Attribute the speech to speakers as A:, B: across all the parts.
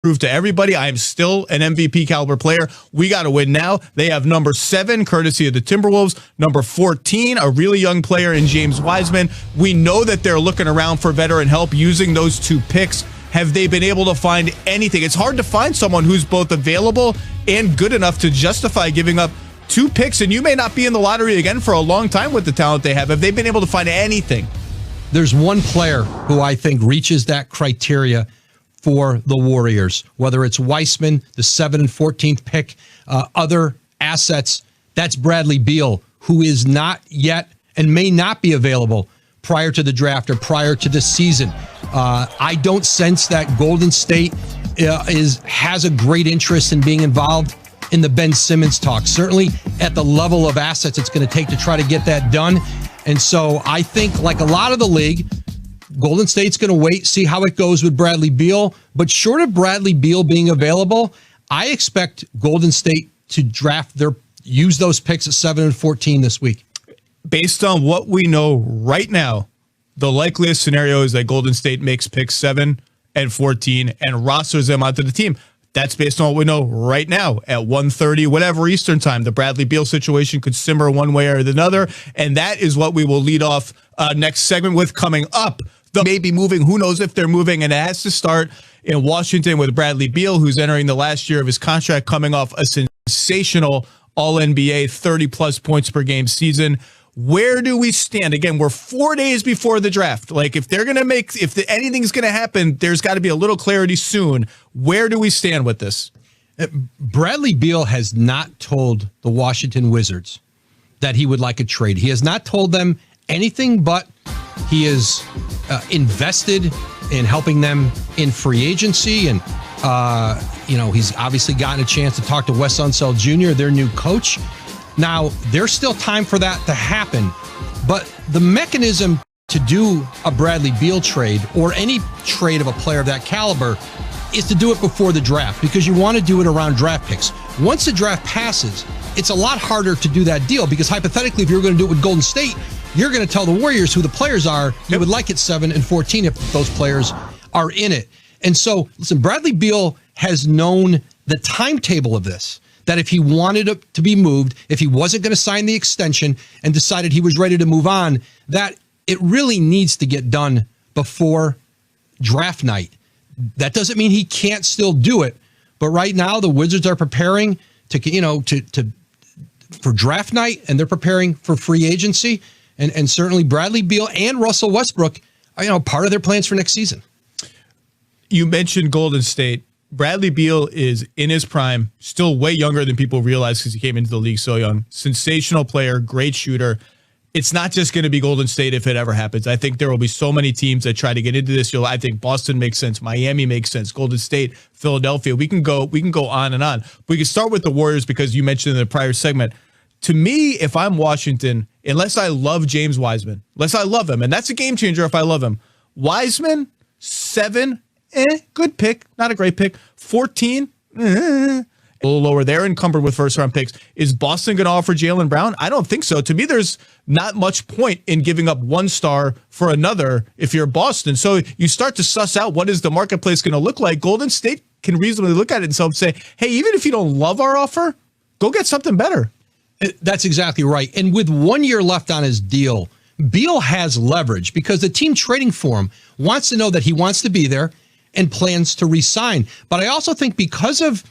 A: prove to everybody I am still an MVP caliber player. We got to win now. They have number 7, courtesy of the Timberwolves. Number 14, a really young player in James Wiseman. We know that they're looking around for veteran help using those 2 picks. Have they been able to find anything? It's hard to find someone who's both available and good enough to justify giving up 2 picks, and you may not be in the lottery again for a long time with the talent they have. Have they been able to find anything?
B: There's one player who I think reaches that criteria for the Warriors, whether it's Weissman, the 7th and 14th pick, other assets. That's Bradley Beal, who is not yet and may not be available prior to the draft or prior to the season. I don't sense that Golden State has a great interest in being involved in the Ben Simmons talk. Certainly at the level of assets it's going to take to try to get that done. And so I think, like a lot of the league, Golden State's going to wait, see how it goes with Bradley Beal. But short of Bradley Beal being available, I expect Golden State to use those picks at 7 and 14 this week.
A: Based on what we know right now, the likeliest scenario is that Golden State makes picks 7 and 14 and rosters them onto the team. That's based on what we know right now at 1:30, whatever Eastern time. The Bradley Beal situation could simmer one way or another, and that is what we will lead off next segment with coming up. They may be moving. Who knows if they're moving? And it has to start in Washington with Bradley Beal, who's entering the last year of his contract, coming off a sensational All-NBA 30-plus points per game season. Where do we stand? Again, we're 4 days before the draft. Like, if they're going to anything's going to happen, there's got to be a little clarity soon. Where do we stand with this?
B: Bradley Beal has not told the Washington Wizards that he would like a trade. He has not told them anything, but he is invested in helping them in free agency. And, he's obviously gotten a chance to talk to Wes Unseld Jr., their new coach. Now, there's still time for that to happen, but the mechanism to do a Bradley Beal trade or any trade of a player of that caliber is to do it before the draft, because you want to do it around draft picks. Once the draft passes, it's a lot harder to do that deal, because hypothetically, if you're going to do it with Golden State, you're going to tell the Warriors who the players are. You would like it 7 and 14 if those players are in it. And so, listen, Bradley Beal has known the timetable of this, that if he wanted it to be moved, if he wasn't going to sign the extension and decided he was ready to move on, that it really needs to get done before draft night. That doesn't mean he can't still do it, but right now the Wizards are preparing for draft night, and they're preparing for free agency, and certainly Bradley Beal and Russell Westbrook are part of their plans for next season.
A: You mentioned Golden State. Bradley Beal is in his prime, still way younger than people realize because he came into the league so young. Sensational player, great shooter. It's not just going to be Golden State if it ever happens. I think there will be so many teams that try to get into this. I think Boston makes sense, Miami makes sense, Golden State, Philadelphia. We can go on and on. We can start with the Warriors because you mentioned in the prior segment. To me, if I'm Washington, unless I love James Wiseman, unless I love him, and that's a game changer if I love him. Wiseman, 7, good pick, not a great pick. 14, a little lower. They're encumbered with first-round picks. Is Boston going to offer Jaylen Brown? I don't think so. To me, there's not much point in giving up one star for another if you're Boston. So you start to suss out what is the marketplace going to look like. Golden State can reasonably look at it and say, hey, even if you don't love our offer, go get something better.
B: That's exactly right. And with 1 year left on his deal, Beal has leverage because the team trading for him wants to know that he wants to be there and plans to re-sign. But I also think because of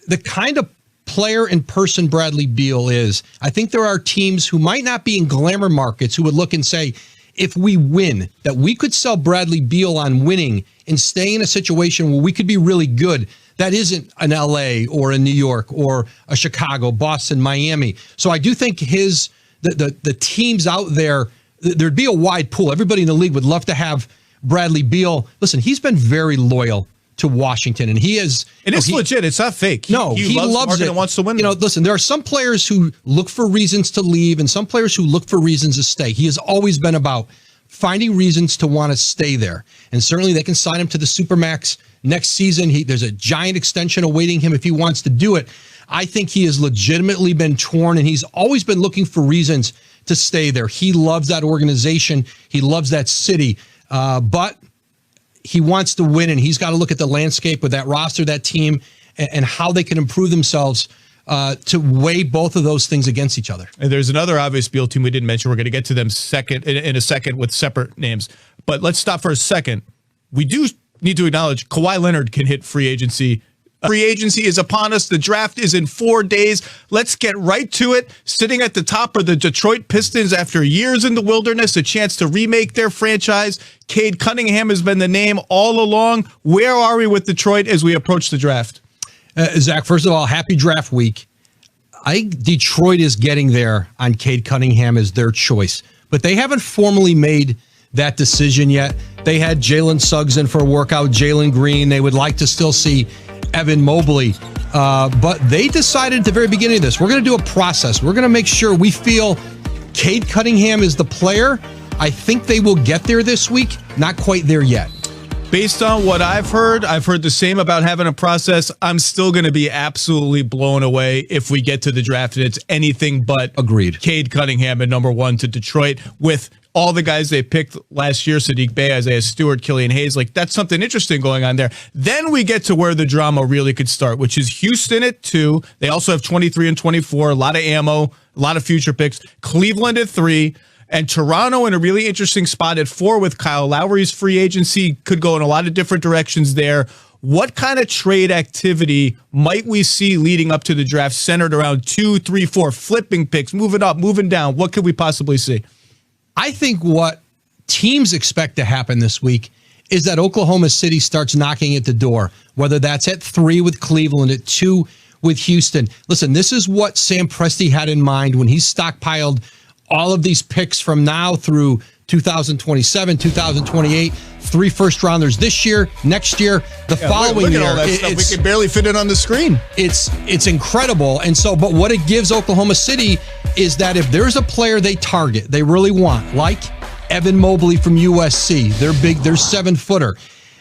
B: the kind of player and person Bradley Beal is, I think there are teams who might not be in glamour markets who would look and say, if we win, that we could sell Bradley Beal on winning and stay in a situation where we could be really good. That isn't an LA or a New York or a Chicago, Boston, Miami. So I do think the teams out there, there'd be a wide pool. Everybody in the league would love to have Bradley Beal. Listen, he's been very loyal to Washington, and he is.
A: And it's legit. It's not fake.
B: He loves it.
A: And wants to win.
B: Listen, there are some players who look for reasons to leave and some players who look for reasons to stay. He has always been about finding reasons to want to stay there. And certainly they can sign him to the Supermax next season. There's a giant extension awaiting him if he wants to do it. I think he has legitimately been torn, and he's always been looking for reasons to stay there. He loves that organization. He loves that city. But he wants to win, and he's got to look at the landscape with that roster, that team, and how they can improve themselves to weigh both of those things against each other.
A: And there's another obvious Beal team we didn't mention. We're going to get to them in a second with separate names. But let's stop for a second. We do need to acknowledge Kawhi Leonard can hit free agency. Free agency is upon us. The draft is in 4 days. Let's get right to it. Sitting at the top are the Detroit Pistons after years in the wilderness, a chance to remake their franchise. Cade Cunningham has been the name all along. Where are we with Detroit as we approach the draft?
B: Zach, first of all, happy draft week. I think Detroit is getting there on Cade Cunningham as their choice, but they haven't formally made that decision yet. They had Jalen Suggs in for a workout, Jalen Green. They would like to still see Evan Mobley, but they decided at the very beginning of this, we're going to do a process. We're going to make sure we feel Cade Cunningham is the player. I think they will get there this week. Not quite there yet.
A: Based on what I've heard the same about having a process. I'm still going to be absolutely blown away if we get to the draft and it's anything but
B: agreed.
A: Cade Cunningham at number 1 to Detroit with all the guys they picked last year, Sadiq Bey, Isaiah Stewart, Killian Hayes. Like, that's something interesting going on there. Then we get to where the drama really could start, which is Houston at 2. They also have 23 and 24, a lot of ammo, a lot of future picks. Cleveland at 3. And Toronto in a really interesting spot at 4 with Kyle Lowry's free agency. Could go in a lot of different directions there. What kind of trade activity might we see leading up to the draft centered around 2, 3, 4, flipping picks, moving up, moving down? What could we possibly see?
B: I think what teams expect to happen this week is that Oklahoma City starts knocking at the door, whether that's at 3 with Cleveland, at 2 with Houston. Listen, this is what Sam Presti had in mind when he stockpiled all of these picks from now through 2027, 2028, 3 first-rounders this year, next year, the following year.
A: All that stuff. We can barely fit it on the screen.
B: It's incredible. And so, but what it gives Oklahoma City is that if there's a player they target, they really want, like Evan Mobley from USC, they're big, they're 7-footer,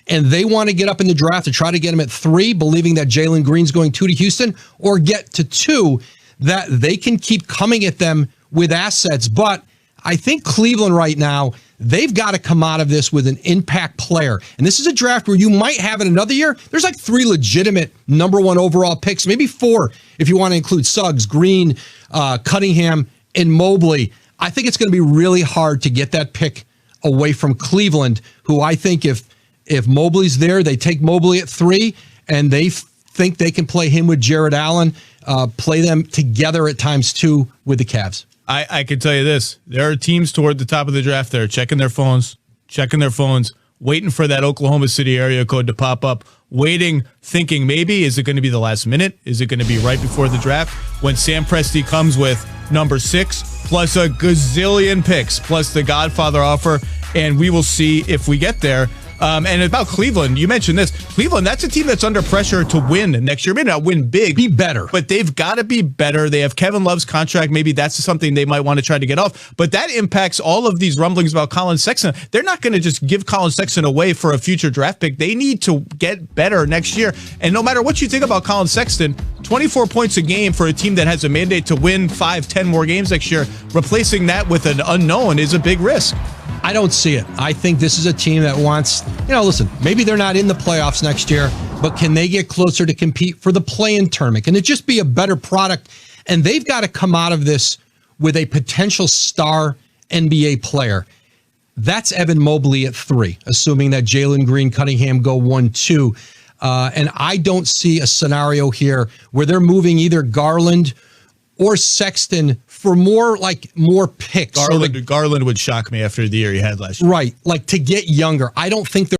B: and they want to get up in the draft to try to get him at 3, believing that Jalen Green's going 2 to Houston, or get to 2, that they can keep coming at them with assets. But I think Cleveland right now, they've got to come out of this with an impact player. And this is a draft where you might have in another year, there's like 3 legitimate number 1 overall picks, maybe 4 if you want to include Suggs, Green, Cunningham, and Mobley. I think it's going to be really hard to get that pick away from Cleveland, who I think if Mobley's there, they take Mobley at 3, and they think they can play him with Jared Allen, play them together at times too with the Cavs.
A: I can tell you this. There are teams toward the top of the draft that are checking their phones, waiting for that Oklahoma City area code to pop up, waiting, thinking maybe, is it going to be the last minute? Is it going to be right before the draft? When Sam Presti comes with number 6, plus a gazillion picks, plus the Godfather offer, and we will see if we get there. And about Cleveland, you mentioned this. Cleveland, that's a team that's under pressure to win next year. Maybe not win big.
B: Be better.
A: But they've got to be better. They have Kevin Love's contract. Maybe that's something they might want to try to get off. But that impacts all of these rumblings about Colin Sexton. They're not going to just give Colin Sexton away for a future draft pick. They need to get better next year. And no matter what you think about Colin Sexton, 24 points a game for a team that has a mandate to win 5, 10 more games next year, replacing that with an unknown is a big risk.
B: I don't see it. I think this is a team that wants, listen, maybe they're not in the playoffs next year, but can they get closer to compete for the play-in tournament? Can it just be a better product? And they've got to come out of this with a potential star NBA player. That's Evan Mobley at 3, assuming that Jalen Green, Cunningham go 1, 2. And I don't see a scenario here where they're moving either Garland or Sexton for more picks.
A: Garland would shock me after the year he had last year.
B: Right, like to get younger. I don't think they're